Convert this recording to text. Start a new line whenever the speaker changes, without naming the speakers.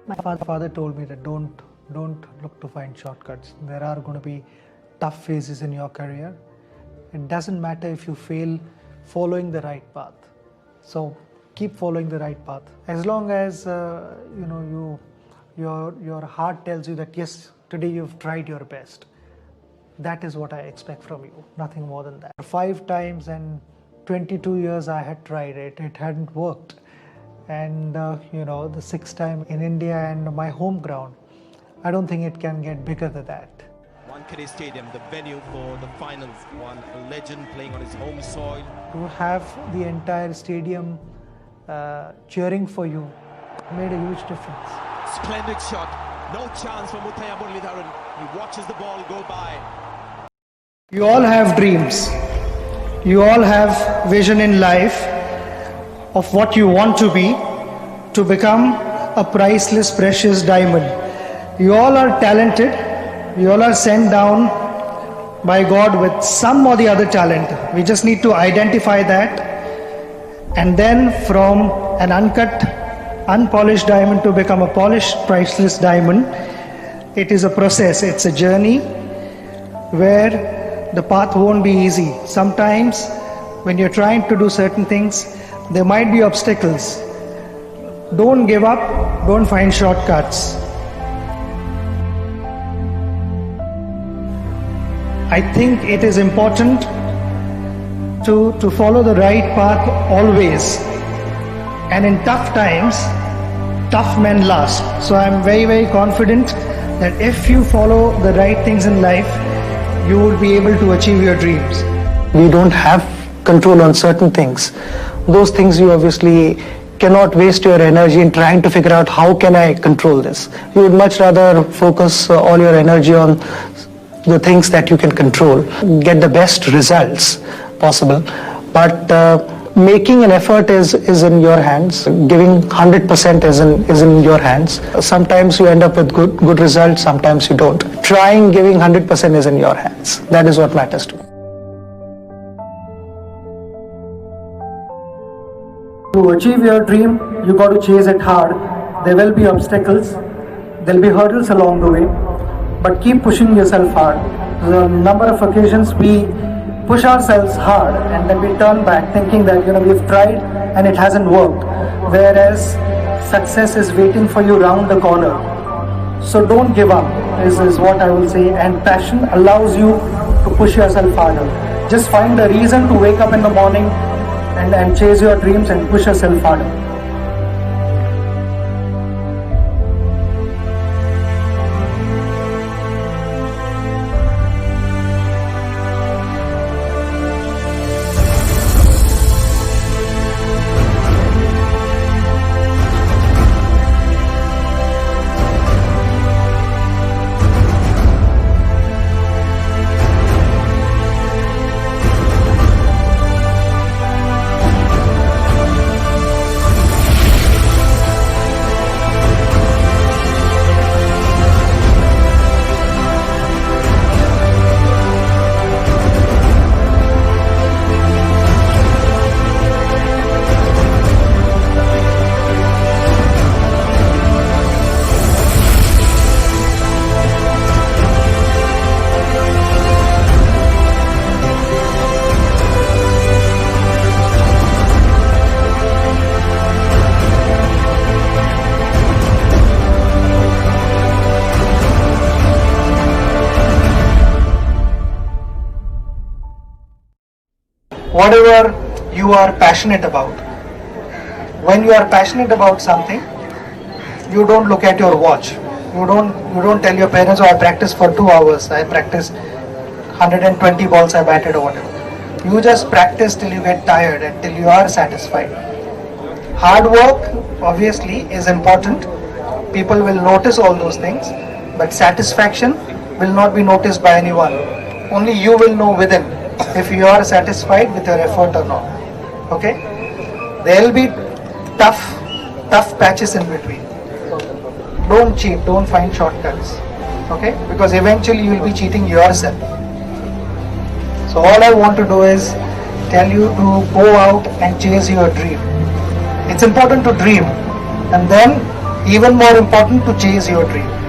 My father told me that don't look to find shortcuts. There are going to be tough phases in your career. It doesn't matter if you fail following the right path. So keep following the right path. As long as your heart tells you that yes, today you've tried your best. That is what I expect from you. Nothing more than that. 5 times and 22 years I had tried it. It hadn't worked. And the 6th time in India and my home ground, I don't think it can get bigger than that.
Wankhede Stadium, the venue for the finals. One legend playing on his home soil.
To have the entire stadium cheering for you made a huge difference.
Splendid shot. No chance for Muthiah Muralidharan. He watches the ball go by.
You all have dreams. You all have vision in life of what you want to be, to become a priceless, precious diamond. You all are talented. You all are sent down by God with some or the other talent. We just need to identify that, and then from an uncut, unpolished diamond to become a polished, priceless diamond. It is a process. It's a journey where the path won't be easy. Sometimes when you're trying to do certain things, there might be obstacles. Don't give up. Don't find shortcuts. I think it is important to follow the right path always. And in tough times, tough men last. So I'm very, very confident that if you follow the right things in life, you will be able to achieve your dreams. We don't have control on certain things. Those things you obviously cannot waste your energy in trying to figure out how can I control this. You would much rather focus all your energy on the things that you can control, get the best results possible. But making an effort is in your hands. Giving 100% is in your hands. Sometimes you end up with good results, sometimes you don't. Trying giving 100% is in your hands. That is what matters to me. To achieve your dream, you got to chase it hard. There will be obstacles, there will be hurdles along the way, but keep pushing yourself hard. The number of occasions we push ourselves hard and then we turn back thinking that we've tried and it hasn't worked, whereas success is waiting for you round the corner. So don't give up is what I will say, and passion allows you to push yourself harder. Just find a reason to wake up in the morning and chase your dreams and push yourself harder. Whatever you are passionate about, when you are passionate about something, you don't look at your watch. You don't tell your parents, oh, I practiced for 2 hours, I practiced 120 balls I batted or whatever. You just practice till you get tired and till you are satisfied. Hard work obviously is important. People will notice all those things, but satisfaction will not be noticed by anyone. Only you will know within if you are satisfied with your effort or not. Okay? There will be tough patches in between. Don't cheat, don't find shortcuts. Okay? Because eventually you will be cheating yourself. So all I want to do is tell you to go out and chase your dream. It's important to dream, and then even more important to chase your dream.